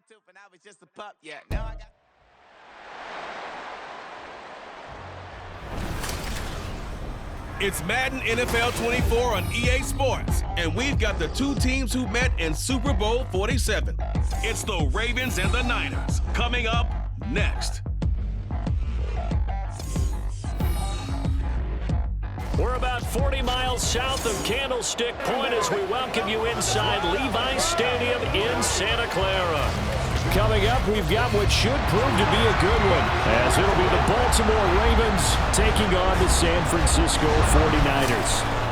tooth and I was just a pup. Yeah, now I got. It's Madden NFL 24 on EA Sports, and we've got the two teams who met in Super Bowl 47. It's the Ravens and the Niners, coming up next. We're about 40 miles south of Candlestick Point as we welcome you inside Levi's Stadium in Santa Clara. Coming up, we've got what should prove to be a good one, as it'll be the Baltimore Ravens taking on the San Francisco 49ers.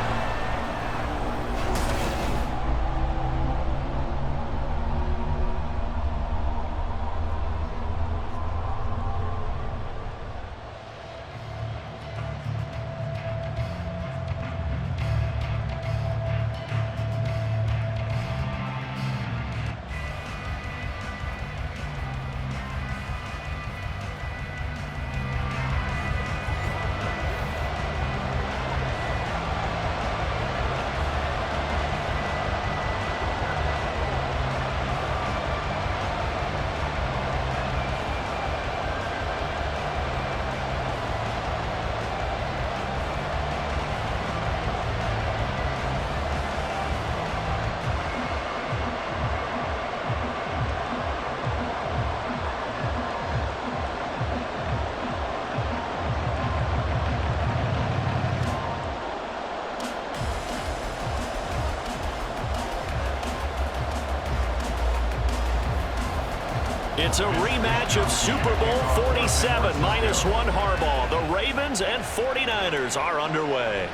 It's a rematch of Super Bowl 47, -1 Harbaugh. The Ravens and 49ers are underway.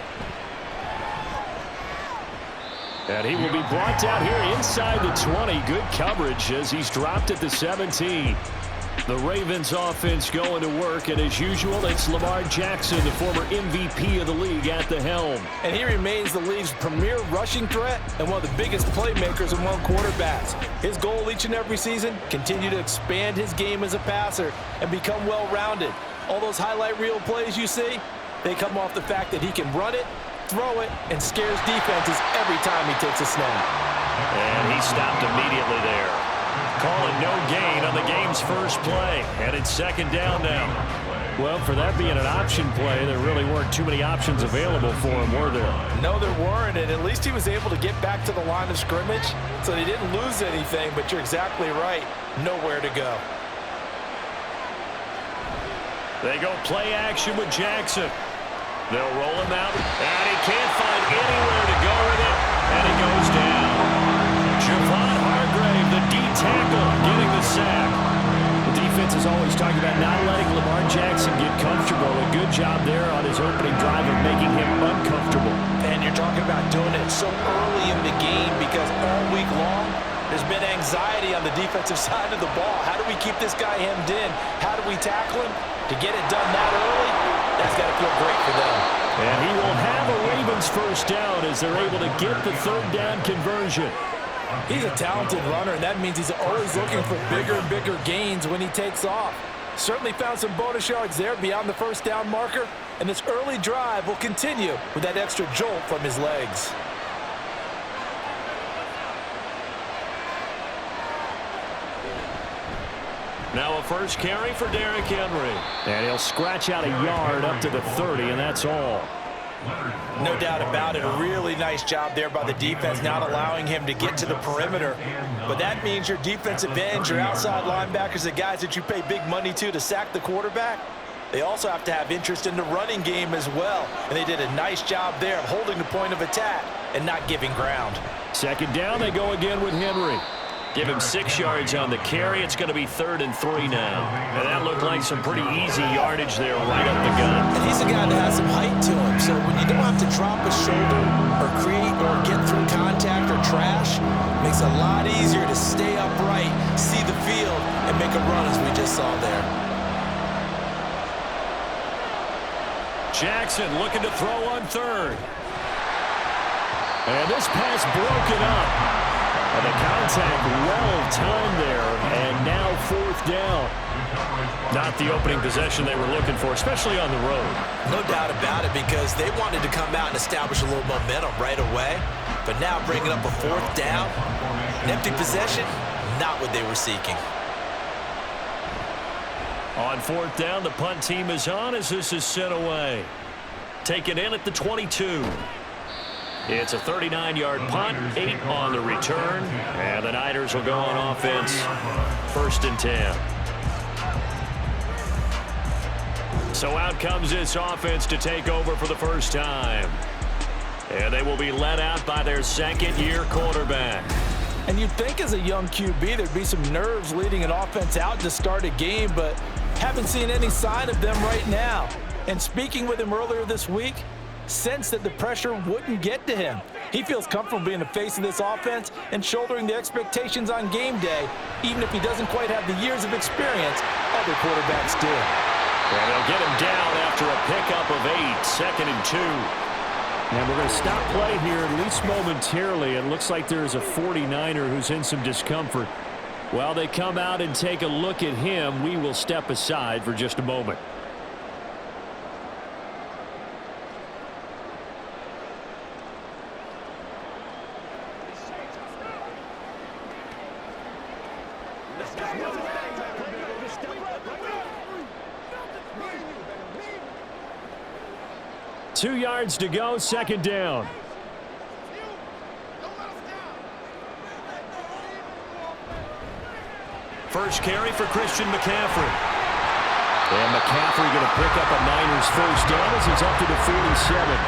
And he will be brought down here inside the 20. Good coverage as he's dropped at the 17. The Ravens offense going to work, and as usual, it's Lamar Jackson, the former MVP of the league, at the helm. And he remains the league's premier rushing threat and one of the biggest playmakers among quarterbacks. His goal each and every season, continue to expand his game as a passer and become well-rounded. All those highlight reel plays you see, they come off the fact that he can run it, throw it, and scares defenses every time he takes a snap. And he stopped immediately there. Calling no gain on the game's first play. And it's second down now. Well, for that being an option play, there really weren't too many options available for him, were there? No, there weren't, and at least he was able to get back to the line of scrimmage, so they didn't lose anything, but you're exactly right. Nowhere to go. They go play action with Jackson. They'll roll him out, and he can't find anywhere to go with it, and he goes down. Javon Hargrave, the D-tackle, getting the sack. The defense is always talking about not letting Lamar Jackson get comfortable. A good job there on his opening drive of making him uncomfortable. And you're talking about doing it so early in the game because all week long, there's been anxiety on the defensive side of the ball. How do we keep this guy hemmed in? How do we tackle him? To get it done that early, that's got to feel great for them. And he will have a Ravens first down as they're able to get the third down conversion. He's a talented runner, and that means he's always looking for bigger and bigger gains when he takes off. Certainly found some bonus yards there beyond the first down marker, and this early drive will continue with that extra jolt from his legs. Now a first carry for Derrick Henry. And he'll scratch out a yard up to the 30, and that's all. No doubt about it. A really nice job there by the defense, not allowing him to get to the perimeter. But that means your defensive ends, your outside linebackers, the guys that you pay big money to sack the quarterback, they also have to have interest in the running game as well. And they did a nice job there of holding the point of attack and not giving ground. Second down, they go again with Henry. Give him 6 yards on the carry. It's going to be 3rd and 3 now. And that looked like some pretty easy yardage there right up the gut. And he's a guy that has some height to him. So when you don't have to drop a shoulder or create or get through contact or trash, it makes it a lot easier to stay upright, see the field, and make a run as we just saw there. Jackson looking to throw on 3rd. And this pass broken up. And the contact well-timed there, and now 4th down. Not the opening possession they were looking for, especially on the road. No doubt about it, because they wanted to come out and establish a little momentum right away. But now bringing up a 4th down, an empty possession, not what they were seeking. On fourth down, the punt team is on as this is sent away. Taken in at the 22. It's a 39-yard punt, 8 on the return, and the Niners will go on offense, 1st and 10. So out comes this offense to take over for the first time. And they will be led out by their second-year quarterback. And you'd think as a young QB there'd be some nerves leading an offense out to start a game, but haven't seen any sign of them right now. And speaking with him earlier this week, sensed that the pressure wouldn't get to him. He feels comfortable being the face of this offense and shouldering the expectations on game day, even if he doesn't quite have the years of experience other quarterbacks do. And they'll get him down after a pickup of 8, 2nd and 2. And we're going to stop play here at least momentarily. It looks like there's a 49er who's in some discomfort. While they come out and take a look at him, we will step aside for just a moment. Two yards to go, 2nd down. First carry for Christian McCaffrey. And McCaffrey going to pick up a Niners first down as he's up to the 47.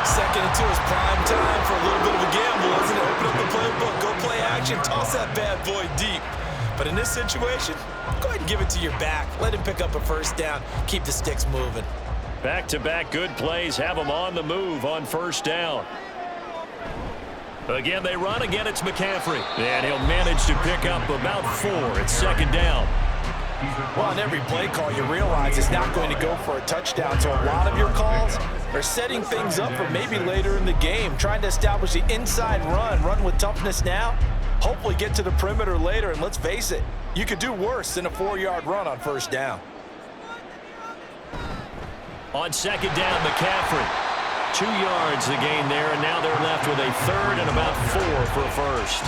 2nd and 2 is prime time for a little bit of a gamble, isn't it? Open up the playbook, go play action, toss that bad boy deep. But in this situation, go ahead and give it to your back. Let him pick up a first down. Keep the sticks moving. Back-to-back good plays have them on the move on 1st down. Again, they run. Again, it's McCaffrey. And he'll manage to pick up about 4. It's 2nd down. Well, on every play call, you realize it's not going to go for a touchdown. So a lot of your calls are setting things up for maybe later in the game, trying to establish the inside run with toughness now, hopefully get to the perimeter later. And let's face it, you could do worse than a 4-yard run on 1st down. On 2nd down, McCaffrey. 2 yards the gain there, and now they're left with a 3rd and about 4 for a first.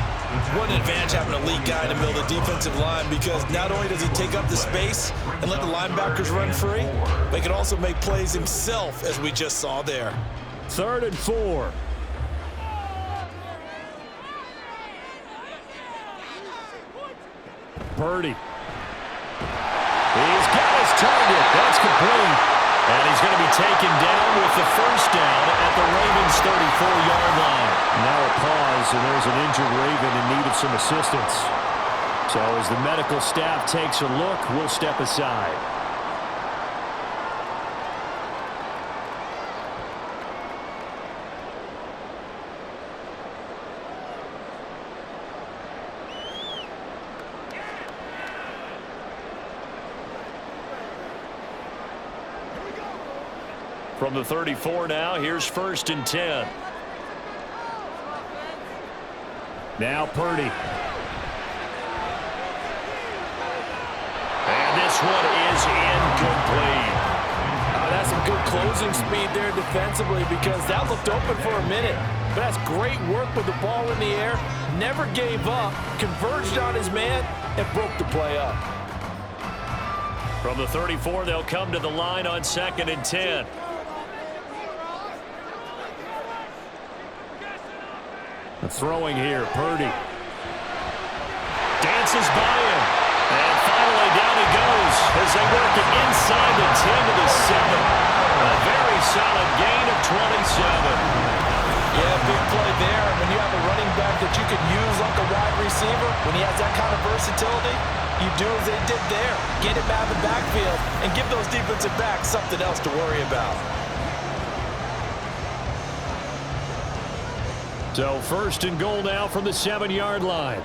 What an advantage having an elite guy in the middle of the defensive line, because not only does he take up the space and let the linebackers run free, but he can also make plays himself, as we just saw there. 3rd and 4. Purdy. He's got his target. That's complete. And he's going to be taken down with the first down at the Ravens' 34-yard line. Now a pause, and there's an injured Raven in need of some assistance. So as the medical staff takes a look, we'll step aside. From the 34 now, here's 1st and 10. Now Purdy. And this one is incomplete. That's some good closing speed there defensively, because that looked open for a minute. But that's great work with the ball in the air. Never gave up, converged on his man, and broke the play up. From the 34, they'll come to the line on 2nd and 10. The throwing here, Purdy. Dances by him. And finally down he goes as they work it inside the 10 to the 7. A very solid gain of 27. Yeah, big play there. When you have a running back that you can use like a wide receiver, when he has that kind of versatility, you do as they did there. Get him out of the backfield and give those defensive backs something else to worry about. So 1st and goal now from the 7-yard line.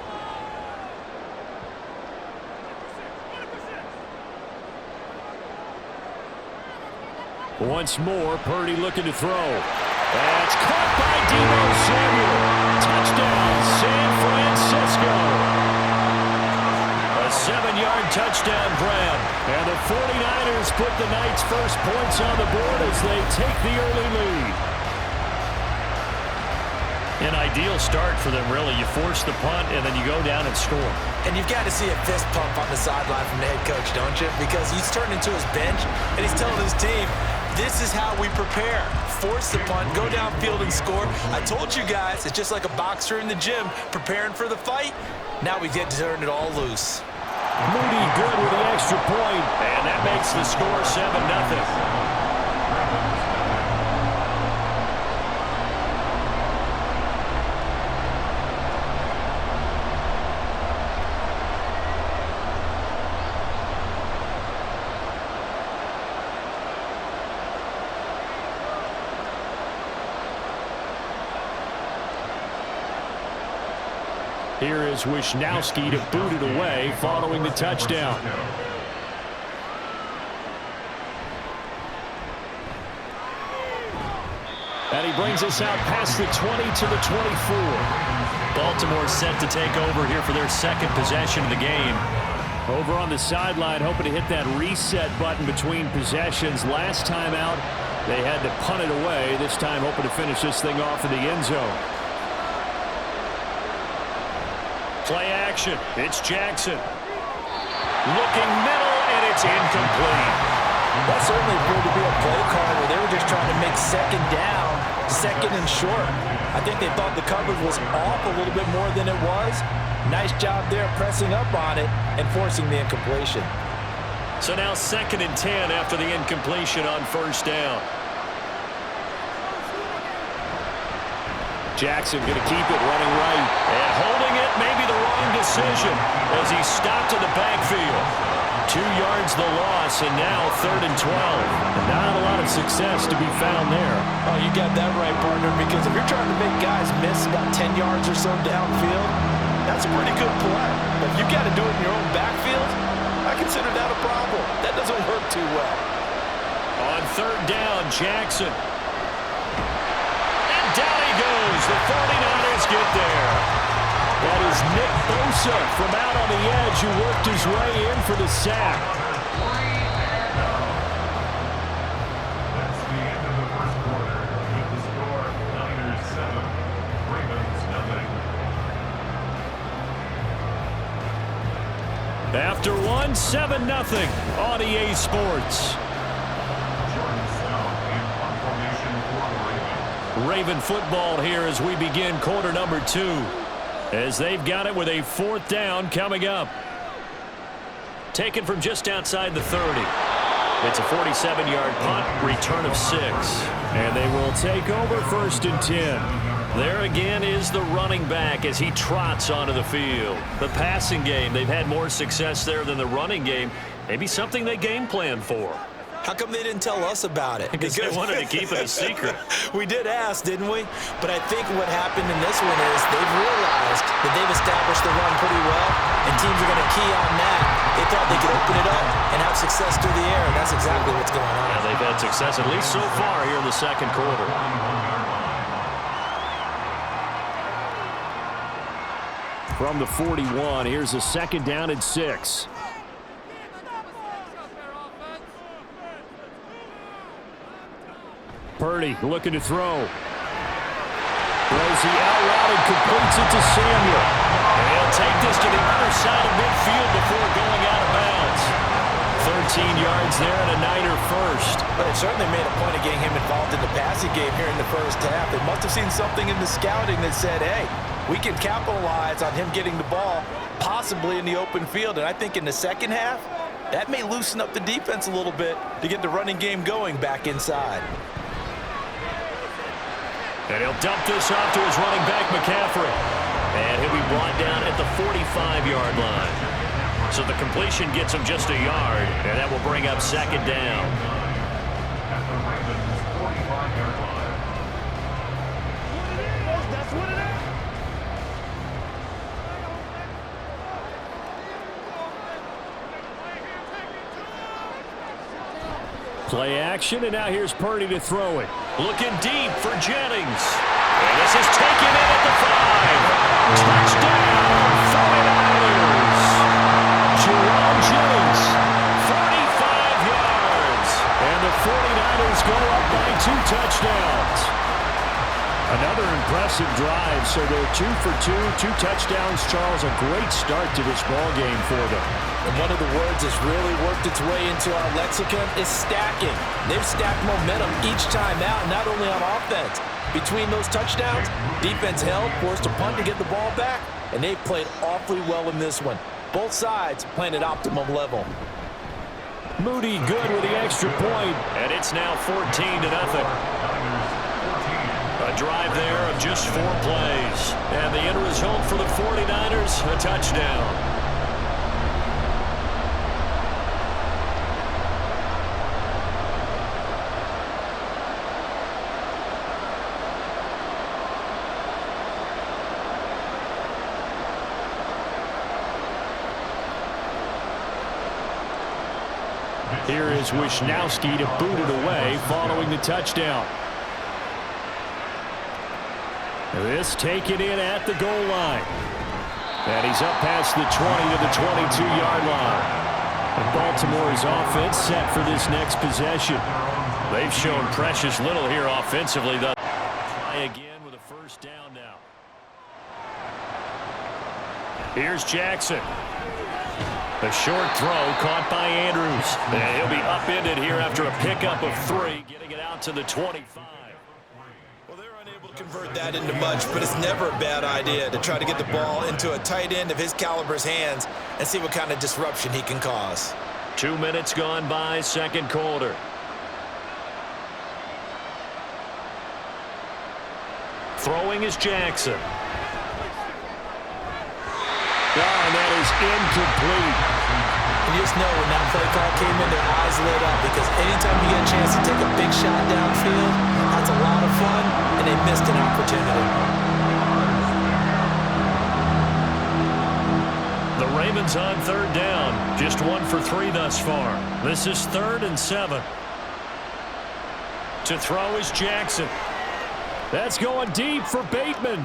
Once more, Purdy looking to throw. That's caught by Deebo Samuel. Touchdown, San Francisco. A 7-yard touchdown grab. And the 49ers put the Knights' first points on the board as they take the early lead. An ideal start for them, really. You force the punt, and then you go down and score. And you've got to see a fist pump on the sideline from the head coach, don't you? Because he's turned into his bench, and he's telling his team, this is how we prepare. Force the punt, go downfield and score. I told you guys, it's just like a boxer in the gym preparing for the fight. Now we get to turn it all loose. Moody good with the extra point, and that makes the score 7-0. Here is Wisnowski to boot it away following the touchdown. And he brings us out past the 20 to the 24. Baltimore set to take over here for their second possession of the game. Over on the sideline, hoping to hit that reset button between possessions. Last time out, they had to punt it away. This time, hoping to finish this thing off in the end zone. Play action. It's Jackson. Looking middle, and it's incomplete. That certainly appeared to be a play call where they were just trying to make second down, second and short. I think they thought the coverage was off a little bit more than it was. Nice job there pressing up on it and forcing the incompletion. So now 2nd and 10 after the incompletion on first down. Jackson going to keep it running right. And holding it may be the wrong decision as he stopped in the backfield. 2 yards the loss, and now 3rd and 12. Not a lot of success to be found there. Oh, you got that right, partner, because if you're trying to make guys miss about 10 yards or so downfield, that's a pretty good play. But if you got to do it in your own backfield, I consider that a problem. That doesn't work too well. On 3rd down, Jackson. Down he goes. The 49ers get there. That is Nick Bosa from out on the edge who worked his way in for the sack. That's the end of the first quarter. Keep the score, Niners 7, Ravens nothing. After one, 7-0 on EA Sports. Raven football here as we begin quarter number 2, as they've got it with a 4th down coming up. Taken from just outside the 30. It's a 47-yard punt, return of 6. And they will take over 1st and 10. There again is the running back as he trots onto the field. The passing game, they've had more success there than the running game. Maybe something they game plan for. How come they didn't tell us about it? Because they wanted to keep it a secret. We did ask, didn't we? But I think what happened in this one is they've realized that they've established the run pretty well, and teams are going to key on that. They thought they could open it up and have success through the air, and that's exactly what's going on. Yeah, they've had success, at least so far, here in the second quarter. From the 41, here's a 2nd down and 6. Purdy looking to throw. Throws the out route and completes it to Samuel. And he'll take this to the other side of midfield before going out of bounds. 13 yards there and a Niner first. But it certainly made a point of getting him involved in the passing game here in the first half. They must have seen something in the scouting that said, hey, we can capitalize on him getting the ball, possibly in the open field. And I think in the second half, that may loosen up the defense a little bit to get the running game going back inside. And he'll dump this off to his running back, McCaffrey. And he'll be brought down at the 45-yard line. So the completion gets him just a yard, and that will bring up 2nd down. At the Ravens 45-yard line. That's what it is. Play action, and now here's Purdy to throw it. Looking deep for Jennings. And this is taken in at the 5. Touchdown, 49ers. Jerome Jennings, 45 yards. And the 49ers go up by 2 touchdowns. Another impressive impressive drive. So they're 2 for 2, 2 touchdowns. Charles, a great start to this ball game for them. And one of the words that's really worked its way into our lexicon is stacking. They've stacked momentum each time out, not only on offense. Between those touchdowns, defense held, forced a punt to get the ball back, and they've played awfully well in this one. Both sides playing at optimum level. Moody good with the extra point, and it's now 14-0. A drive there of just 4 plays. And the end result for the 49ers, a touchdown. Here is Wisnowski to boot it away following the touchdown. This taken in at the goal line. And he's up past the 20 to the 22-yard line. And Baltimore's offense set for this next possession. They've shown precious little here offensively. They'll try again with a first down now. Here's Jackson. A short throw caught by Andrews. And he'll be upended here after a pickup of 3, getting it out to the 25. Well, they're unable to convert that into much, but it's never a bad idea to try to get the ball into a tight end of his caliber's hands and see what kind of disruption he can cause. 2 minutes gone by, second quarter. Throwing is Jackson. And that is incomplete. And you just know when that play call came in, their eyes lit up, because anytime you get a chance to take a big shot downfield, that's a lot of fun, and they missed an opportunity. The Ravens on third down. Just 1 for 3 thus far. This is 3rd and 7. To throw is Jackson. That's going deep for Bateman.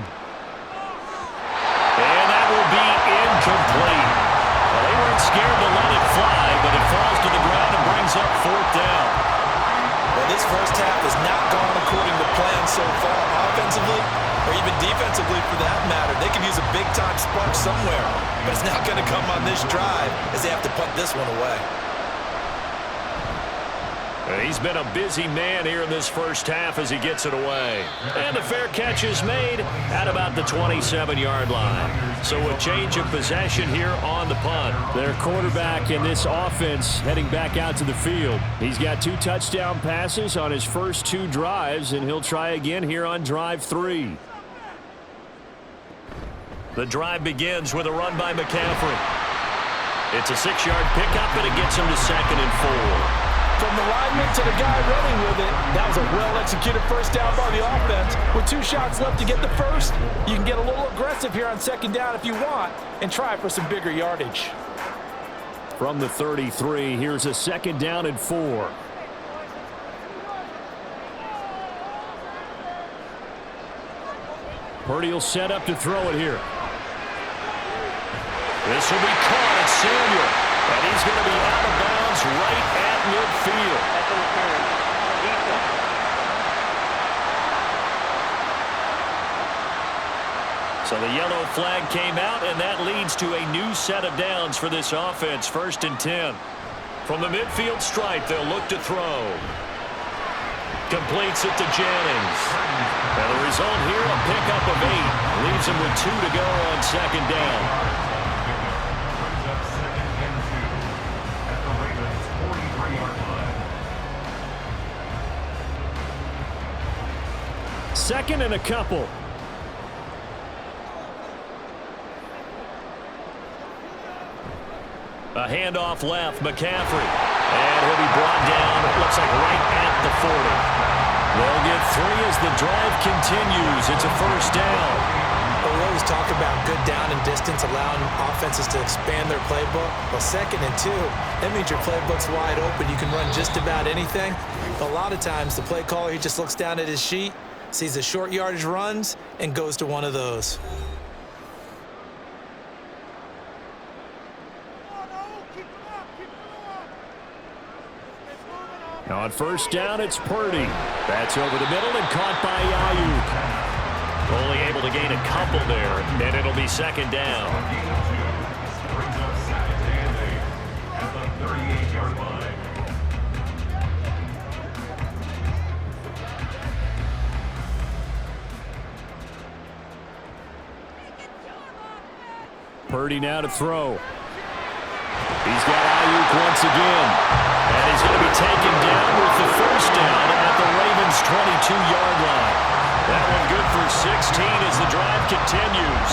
And that will be incomplete. Well, they weren't scared to let it fly, but it falls to the ground and brings up 4th down. Well, this first half has not gone according to plan so far, offensively or even defensively for that matter. They could use a big-time spark somewhere, but it's not going to come on this drive as they have to punt this one away. He's been a busy man here in this first half as he gets it away. And the fair catch is made at about the 27-yard line. So a change of possession here on the punt. Their quarterback in this offense heading back out to the field. He's got 2 touchdown passes on his first 2 drives, and he'll try again here on drive 3. The drive begins with a run by McCaffrey. It's a 6-yard pickup, and it gets him to 2nd and 4. From the lineman to the guy running with it, that was a well-executed first down by the offense. With 2 shots left to get the first, you can get a little aggressive here on 2nd down if you want and try for some bigger yardage. From the 33, here's a 2nd down and 4. Purdy will set up to throw it here. This will be caught at Samuel, and he's going to be out of bounds right at midfield. So the yellow flag came out, and that leads to a new set of downs for this offense. 1st and 10. From the midfield stripe, they'll look to throw. Completes it to Jennings. And the result here, a pickup of 8. Leaves him with 2 to go on 2nd down. 2nd and a couple. A handoff left, McCaffrey. And he'll be brought down, it looks like right at the 40. They'll get 3 as the drive continues. It's a first down. Well, we always talk about good down and distance, allowing offenses to expand their playbook. Well, 2nd and 2, that means your playbook's wide open. You can run just about anything. But a lot of times, the play caller, he just looks down at his sheet, sees the short yardage runs, and goes to one of those. On first down, it's Purdy. That's over the middle and caught by Ayuk. Only to gain a couple there, and it'll be second down. Brings up second and 8 at the 38-yard line. Purdy now to throw. He's got Ayuk once again. And he's going to be taken down with the first down at the Ravens' 22-yard line. That one good for 16 as the drive continues.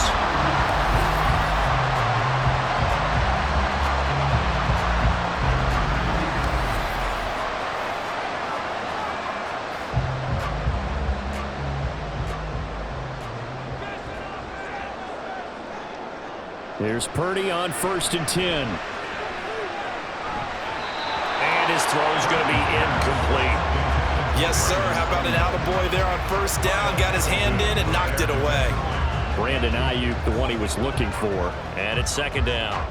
Here's Purdy on 1st and 10. And his throw's going to be incomplete. Yes, sir. How about an attaboy there on first down? Got his hand in and knocked it away. Brandon Ayuk, the one he was looking for. And it's second down.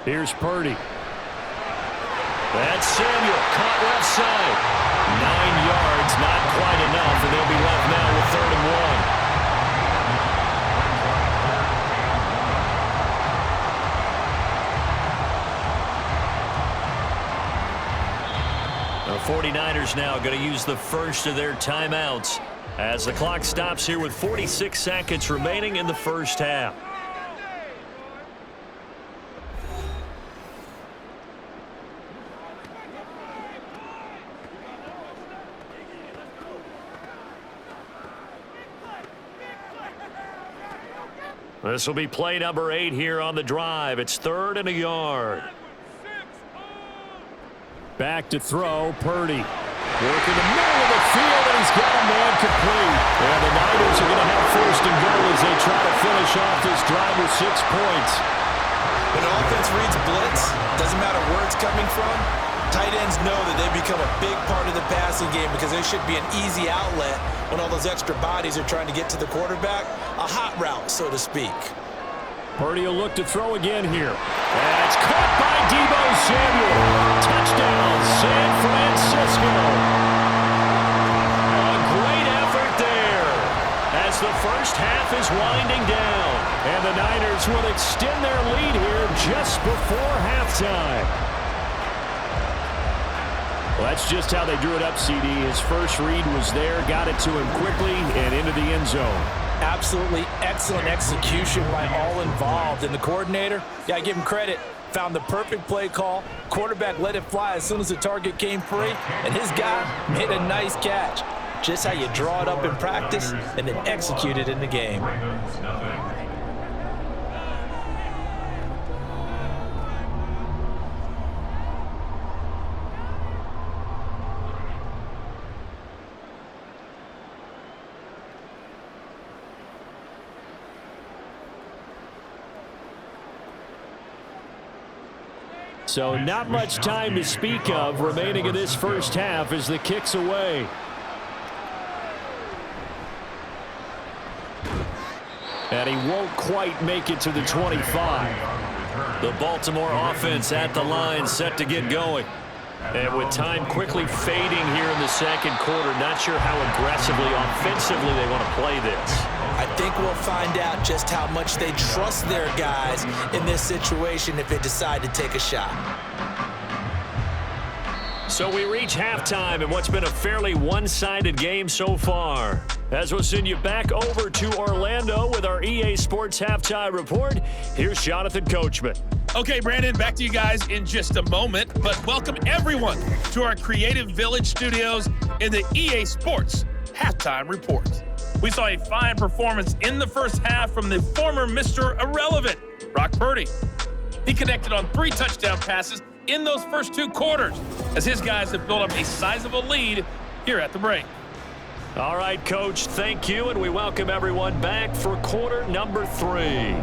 Here's Purdy. That's Samuel, caught left side. 9 yards, not quite enough, and they'll be left now with 3rd and 1. The 49ers now going to use the first of their timeouts as the clock stops here with 46 seconds remaining in the first half. This will be play number 8 here on the drive. It's 3rd and a yard. Back to throw, Purdy. Working the middle of the field, and he's got a man complete. And the Niners are going to have 1st and goal as they try to finish off this drive with 6 points. When an offense reads blitz, doesn't matter where it's coming from, tight ends know that they become a big part of the passing game because there should be an easy outlet when all those extra bodies are trying to get to the quarterback. A hot route, so to speak. Purdy will look to throw again here. That's caught by Deebo Samuel. Touchdown, San Francisco. A great effort there as the first half is winding down. And the Niners will extend their lead here just before halftime. Well, that's just how they drew it up, CD. His first read was there, got it to him quickly, and into the end zone. Absolutely excellent execution by all involved. And the coordinator, yeah, I give him credit, found the perfect play call. Quarterback let it fly as soon as the target came free, and his guy made a nice catch. Just how you draw it up in practice and then execute it in the game. Ravens, nothing. So not much time to speak of remaining in this first half as the kick's away. And he won't quite make it to the 25. The Baltimore offense at the line set to get going. And with time quickly fading here in the second quarter, not sure how aggressively, offensively they want to play this. I think we'll find out just how much they trust their guys in this situation if they decide to take a shot. So we reach halftime in what's been a fairly one-sided game so far. As we'll send you back over to Orlando with our EA Sports Halftime Report, here's Jonathan Coachman. Okay, Brandon, back to you guys in just a moment, but welcome everyone to our Creative Village studios in the EA Sports Halftime Report. We saw a fine performance in the first half from the former Mr. Irrelevant, Brock Purdy. He connected on 3 touchdown passes in those first 2 quarters as his guys have built up a sizable lead here at the break. All right, Coach, thank you, and we welcome everyone back for quarter number 3.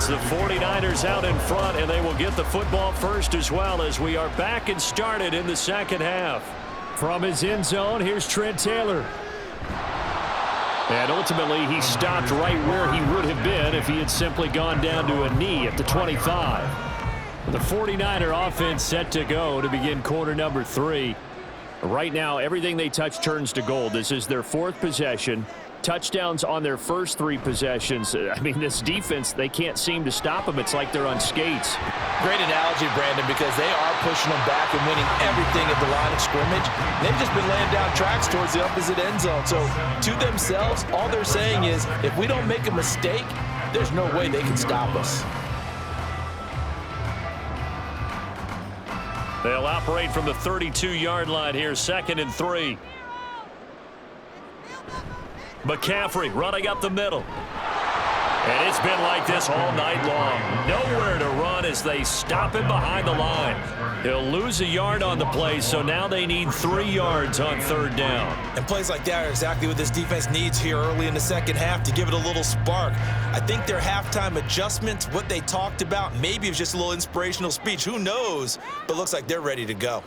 It's the 49ers out in front, and they will get the football first as well as we are back and started in the second half. From his end zone, here's Trent Taylor. And ultimately, he stopped right where he would have been if he had simply gone down to a knee at the 25. The 49er offense set to go to begin quarter number 3. Right now, everything they touch turns to gold. This is their 4th possession. Touchdowns on their first 3 possessions. I mean, this defense, they can't seem to stop them. It's like they're on skates. Great analogy, Brandon, because they are pushing them back and winning everything at the line of scrimmage. They've just been laying down tracks towards the opposite end zone. So to themselves, all they're saying is, if we don't make a mistake, there's no way they can stop us. They'll operate from the 32-yard line here, 2nd and 3. McCaffrey running up the middle. And it's been like this all night long. Nowhere to run as they stop him behind the line. He'll lose a yard on the play, so now they need 3 yards on 3rd down. And plays like that are exactly what this defense needs here early in the second half to give it a little spark. I think their halftime adjustments, what they talked about, maybe it was just a little inspirational speech. Who knows? But looks like they're ready to go.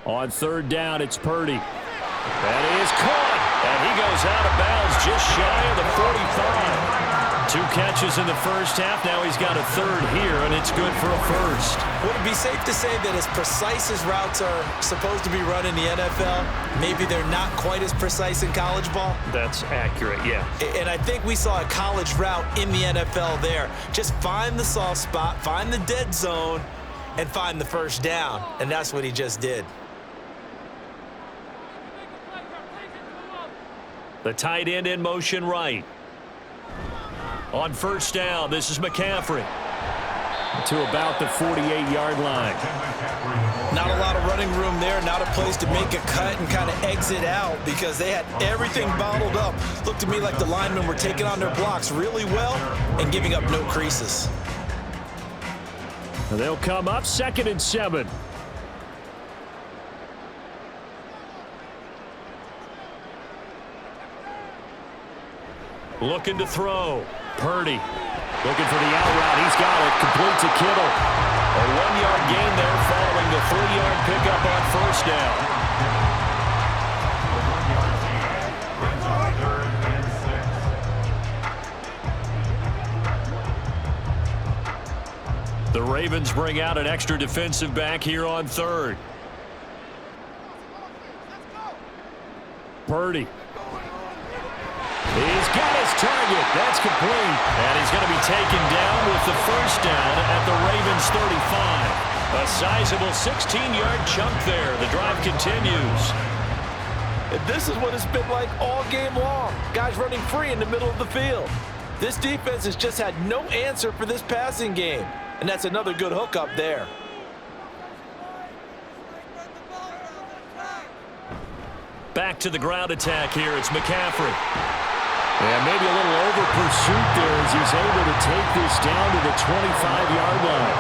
On 3rd down, it's Purdy. And he is caught. And he goes out of bounds just shy of the 45. 2 catches in the first half. Now he's got a 3rd here, and it's good for a first. Would it be safe to say that as precise as routes are supposed to be run in the NFL, maybe they're not quite as precise in college ball? That's accurate, yeah. And I think we saw a college route in the NFL there. Just find the soft spot, find the dead zone, and find the first down. And that's what he just did. The tight end in motion right. On 1st down, this is McCaffrey. To about the 48-yard line. Not a lot of running room there, not a place to make a cut and kind of exit out because they had everything bottled up. Looked to me like the linemen were taking on their blocks really well and giving up no creases. They'll come up 2nd and 7. Looking to throw. Purdy looking for the out route. He's got it. Complete to Kittle. A 1-yard gain there following the 3-yard pickup on 1st down. The Ravens bring out an extra defensive back here on 3rd. Purdy. He's got his target. That's complete. And he's going to be taken down with the first down at the Ravens 35. A sizable 16-yard chunk there. The drive continues. And this is what it's been like all game long. Guys running free in the middle of the field. This defense has just had no answer for this passing game. And that's another good hookup there. Back to the ground attack here. It's McCaffrey. And maybe a little over pursuit there as he's able to take this down to the 25-yard line.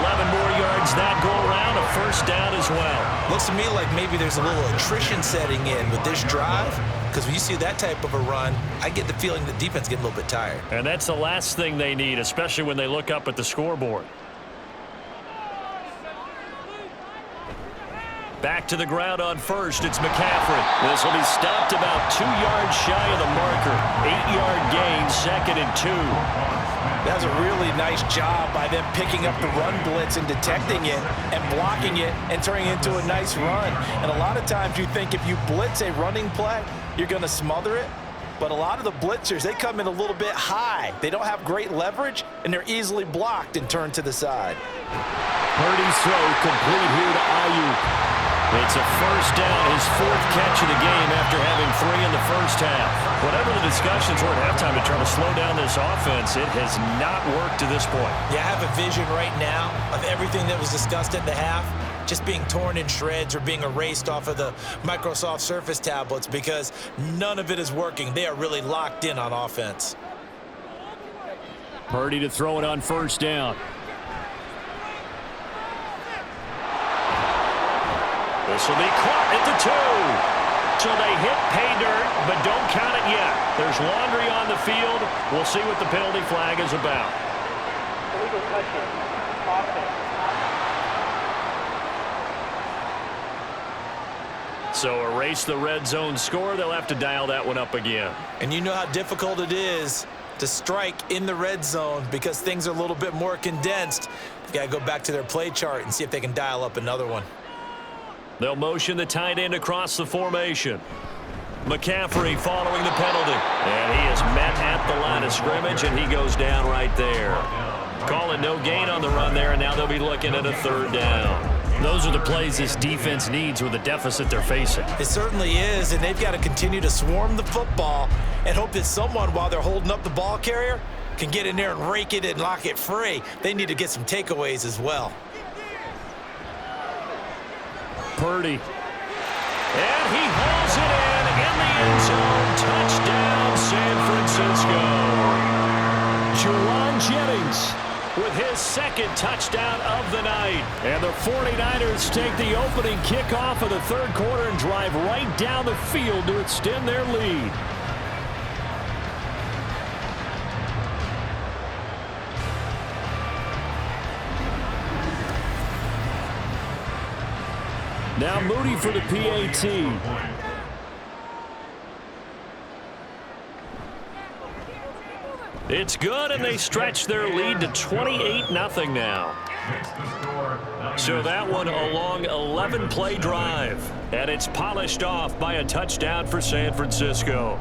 11 more yards that go around, a first down as well. Looks to me like maybe there's a little attrition setting in with this drive, because when you see that type of a run, I get the feeling the defense getting a little bit tired. And that's the last thing they need, especially when they look up at the scoreboard. Back to the ground on 1st, it's McCaffrey. This will be stopped about 2 yards shy of the marker. 8-yard gain, 2nd and 2. That's a really nice job by them picking up the run blitz and detecting it and blocking it and turning it into a nice run. And a lot of times you think if you blitz a running play, you're going to smother it. But a lot of the blitzers, they come in a little bit high. They don't have great leverage, and they're easily blocked and turned to the side. Purdy's throw complete here to Ayuk. It's a first down, his 4th catch of the game after having 3 in the first half. Whatever the discussions were at halftime to try to slow down this offense, it has not worked to this point. Yeah, I have a vision right now of everything that was discussed at the half just being torn in shreds or being erased off of the Microsoft Surface tablets because none of it is working. They are really locked in on offense. Purdy to throw it on 1st down. This will be caught at the 2. So they hit pay dirt, but don't count it yet. There's laundry on the field. We'll see what the penalty flag is about. So erase the red zone score. They'll have to dial that one up again. And you know how difficult it is to strike in the red zone because things are a little bit more condensed. You've got to go back to their play chart and see if they can dial up another one. They'll motion the tight end across the formation. McCaffrey following the penalty. And he is met at the line of scrimmage, and he goes down right there. Calling no gain on the run there, and now they'll be looking at a third down. Those are the plays this defense needs with the deficit they're facing. It certainly is, and they've got to continue to swarm the football and hope that someone, while they're holding up the ball carrier, can get in there and rake it and lock it free. They need to get some takeaways as well. Purdy. And he hauls it in the end zone. Touchdown, San Francisco. Juwan Jennings with his second touchdown of the night. And the 49ers take the opening kickoff of the third quarter and drive right down the field to extend their lead. Now Moody for the PAT. It's good, and they stretch their lead to 28-0 now. So that one a long 11-play drive, and it's polished off by a touchdown for San Francisco.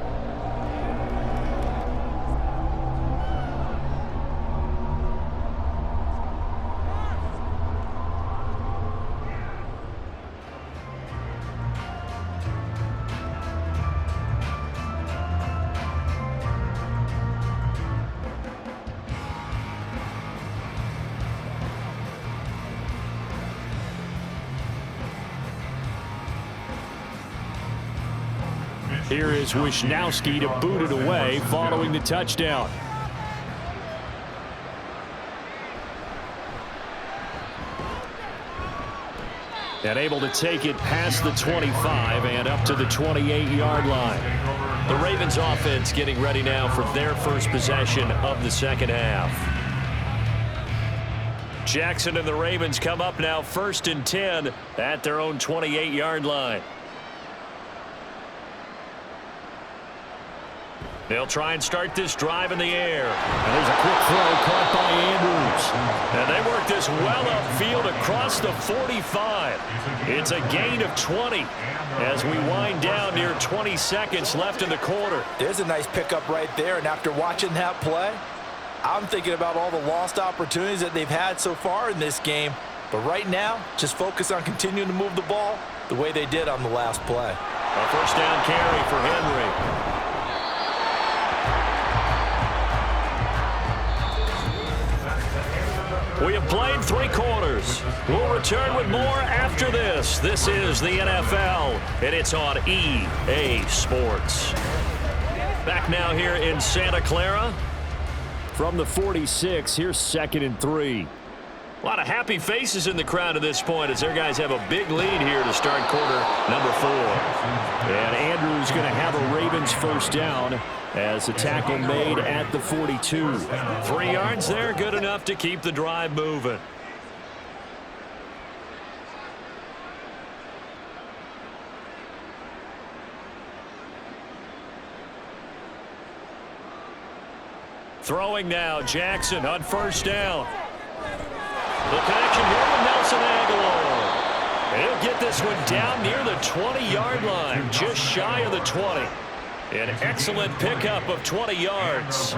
Here is Wisnowski to boot it away following the touchdown. And able to take it past the 25 and up to the 28-yard line. The Ravens offense getting ready now for their first possession of the second half. Jackson and the Ravens come up now 1st and 10 at their own 28-yard line. They'll try and start this drive in the air. And there's a quick throw caught by Andrews. And they work this well upfield across the 45. It's a gain of 20 as we wind down near 20 seconds left in the quarter. There's a nice pickup right there, and after watching that play, I'm thinking about all the lost opportunities that they've had so far in this game. But right now, just focus on continuing to move the ball the way they did on the last play. A first down carry for Henry. We have played 3 quarters. We'll return with more after this. This is the NFL, and it's on EA Sports. Back now here in Santa Clara. From the 46, here's 2nd and 3. A lot of happy faces in the crowd at this point as their guys have a big lead here to start quarter number 4. And Andrews going to have a Ravens first down as the tackle made at the 42. 3 yards there, good enough to keep the drive moving. Throwing now, Jackson on first down. The connection here with Nelson Aguilar. He'll get this one down near the 20-yard line, just shy of the 20. An excellent pickup of 20 yards.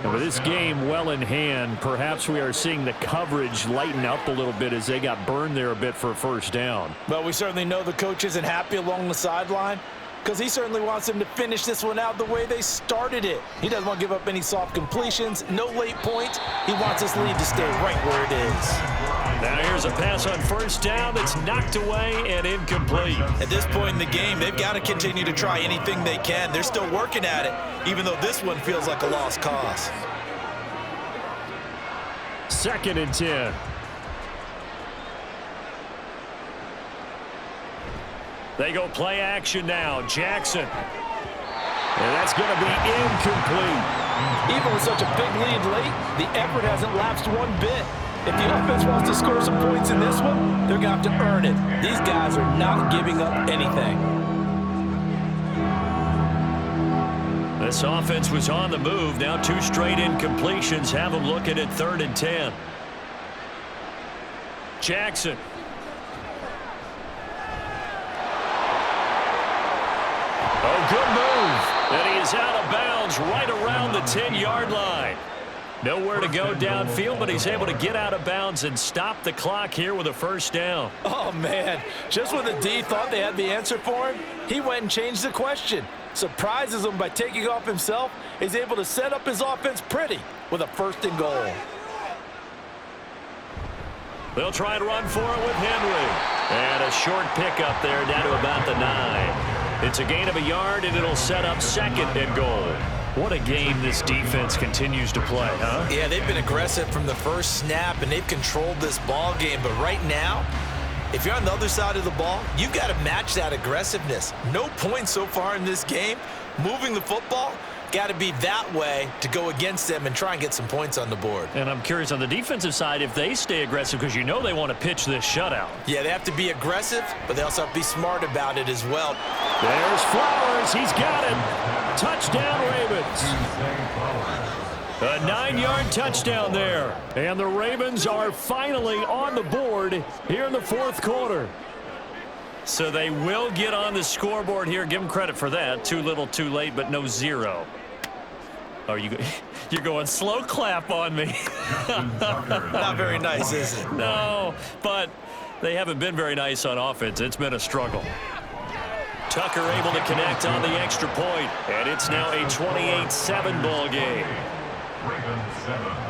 And with this game well in hand, perhaps we are seeing the coverage lighten up a little bit as they got burned there a bit for a first down. Well, we certainly know the coach isn't happy along the sideline because he certainly wants them to finish this one out the way they started it. He doesn't want to give up any soft completions, no late points. He wants this lead to stay right where it is. Now here's a pass on first down that's knocked away and incomplete. At this point in the game, they've got to continue to try anything they can. They're still working at it, even though this one feels like a lost cause. 2nd and 10. They go play action now. Jackson. And that's going to be incomplete. Even with such a big lead late, the effort hasn't lapsed one bit. If the offense wants to score some points in this one, they're going to have to earn it. These guys are not giving up anything. This offense was on the move. Now 2 straight incompletions have them looking at 3rd and 10. Jackson. Oh, good move. And he is out of bounds right around the 10-yard line. Nowhere to go downfield, but he's able to get out of bounds and stop the clock here with a first down. Oh, man. Just when the D thought they had the answer for him, he went and changed the question. Surprises him by taking off himself. He's able to set up his offense pretty with a 1st and goal. They'll try and run for it with Henry. And a short pickup there down to about the 9. It's a gain of a yard, and it'll set up 2nd and goal. What a game this defense continues to play, huh? Yeah, they've been aggressive from the first snap, and they've controlled this ball game. But right now, if you're on the other side of the ball, you've got to match that aggressiveness. No points so far in this game. Moving the football, got to be that way to go against them and try and get some points on the board. And I'm curious on the defensive side if they stay aggressive, because you know they want to pitch this shutout. Yeah, they have to be aggressive, but they also have to be smart about it as well. There's Flowers. He's got it. Touchdown, Ravens. A 9-yard touchdown there. And the Ravens are finally on the board here in the 4th quarter. So they will get on the scoreboard here. Give them credit for that. Too little, too late, but no 0. Are you're going slow clap on me. Not very nice, is it? No, but they haven't been very nice on offense. It's been a struggle. Tucker able to connect on the extra point, and it's now a 28-7 ball game. Ravens 7.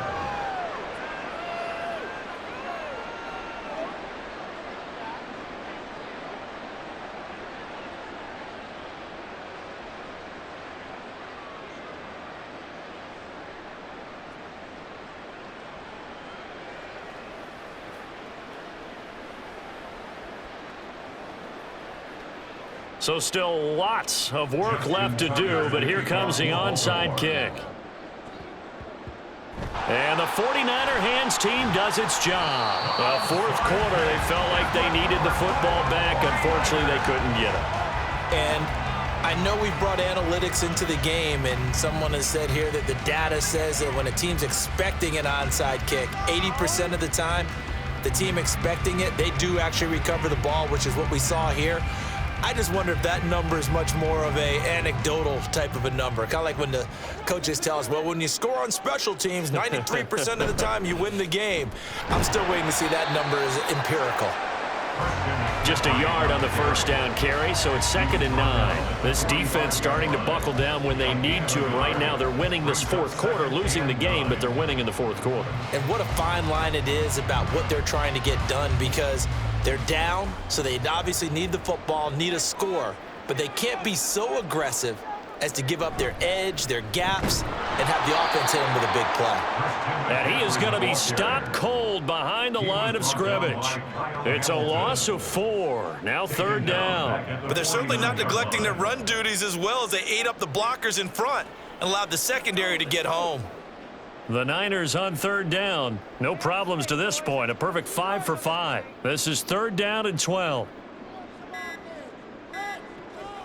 So still lots of work left to do, but here comes the onside kick. And the 49er hands team does its job. The 4th quarter, they felt like they needed the football back. Unfortunately, they couldn't get it. And I know we've brought analytics into the game, and someone has said here that the data says that when a team's expecting an onside kick, 80% of the time, the team expecting it, they do actually recover the ball, which is what we saw here. I just wonder if that number is much more of a anecdotal type of a number. Kind of like when the coaches tell us, well, when you score on special teams, 93% of the time you win the game. I'm still waiting to see that number is empirical. Just a yard on the first down carry, so it's 2nd and 9. This defense starting to buckle down when they need to, and right now they're winning this 4th quarter, losing the game, but they're winning in the 4th quarter. And what a fine line it is about what they're trying to get done, because they're down, so they obviously need the football, need a score, but they can't be so aggressive as to give up their edge, their gaps, and have the offense hit them with a big play. And he is going to be stopped cold behind the line of scrimmage. It's a loss of 4. Now 3rd down. But they're certainly not neglecting their run duties as well as they ate up the blockers in front and allowed the secondary to get home. The Niners on 3rd down. No problems to this point. A perfect 5 for 5. This is 3rd down and 12.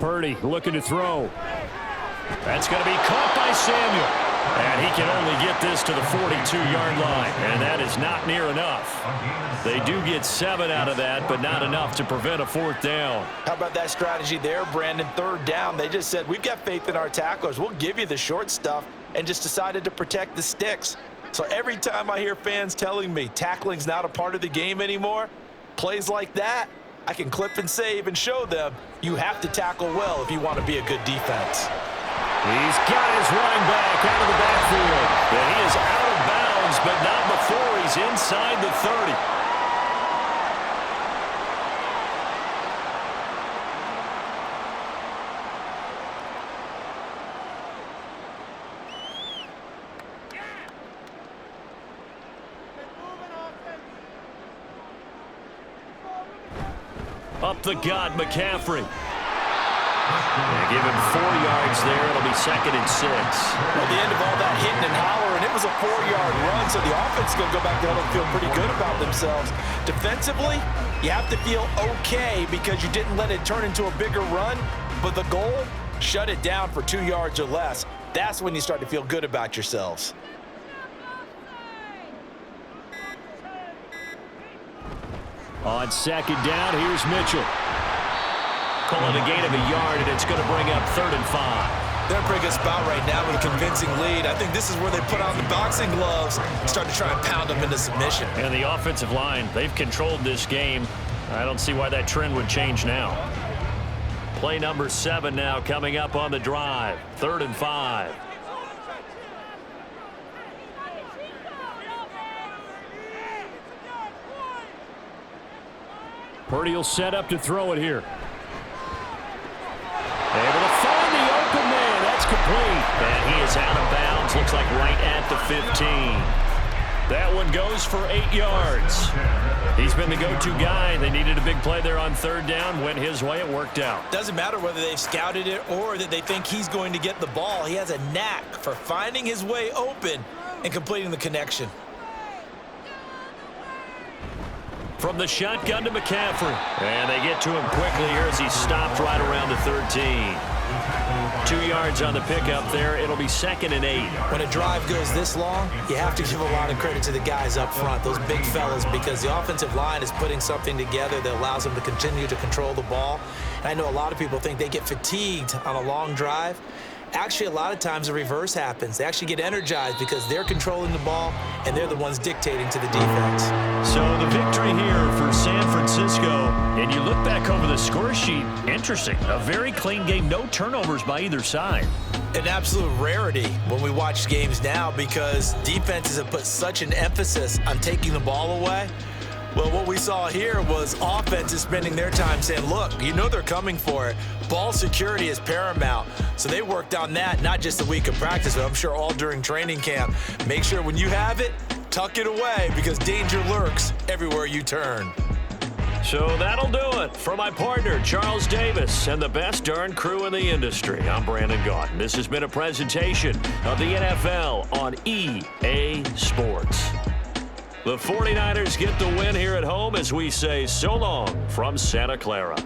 Purdy looking to throw. That's going to be caught by Samuel. And he can only get this to the 42-yard line. And that is not near enough. They do get 7 out of that, but not enough to prevent a 4th down. How about that strategy there, Brandon? 3rd down, they just said, we've got faith in our tacklers. We'll give you the short stuff, and just decided to protect the sticks. So every time I hear fans telling me tackling's not a part of the game anymore, plays like that, I can clip and save and show them you have to tackle well if you want to be a good defense. He's got his running back out of the backfield. And he is out of bounds, but not before he's inside the 30. Up the gut, McCaffrey. Give him 4 yards there. It'll be 2nd and 6. At the end of all that hitting and hollering, it was a 4-yard run, so the offense is going to go back down and feel pretty good about themselves. Defensively, you have to feel okay because you didn't let it turn into a bigger run, but the goal, shut it down for 2 yards or less. That's when you start to feel good about yourselves. On 2nd down, here's Mitchell. Calling a gain of a yard, and it's going to bring up 3rd and 5. They're in a pretty good spot right now with a convincing lead. I think this is where they put on the boxing gloves and start to try and pound them into submission. And the offensive line, they've controlled this game. I don't see why that trend would change now. Play number 7 now coming up on the drive. 3rd and 5. Purdy will set up to throw it here. Able to find the open man. That's complete. And he is out of bounds. Looks like right at the 15. That one goes for 8 yards. He's been the go-to guy. They needed a big play there on 3rd down. Went his way. It worked out. Doesn't matter whether they've scouted it or that they think he's going to get the ball. He has a knack for finding his way open and completing the connection. From the shotgun to McCaffrey. And they get to him quickly here as he stopped right around the 13. 2 yards on the pickup there. It'll be 2nd and 8. When a drive goes this long, you have to give a lot of credit to the guys up front, those big fellas, because the offensive line is putting something together that allows them to continue to control the ball. And I know a lot of people think they get fatigued on a long drive. Actually, a lot of times the reverse happens. They actually get energized because they're controlling the ball and they're the ones dictating to the defense. So the victory here for San Francisco. And you look back over the score sheet, interesting. A very clean game, no turnovers by either side. An absolute rarity when we watch games now because defenses have put such an emphasis on taking the ball away. Well, what we saw here was offenses spending their time saying, look, you know they're coming for it. Ball security is paramount. So they worked on that, not just a week of practice, but I'm sure all during training camp. Make sure when you have it, tuck it away because danger lurks everywhere you turn. So that'll do it. For my partner, Charles Davis, and the best darn crew in the industry, I'm Brandon Gaudin. This has been a presentation of the NFL on EA Sports. The 49ers get the win here at home as we say so long from Santa Clara.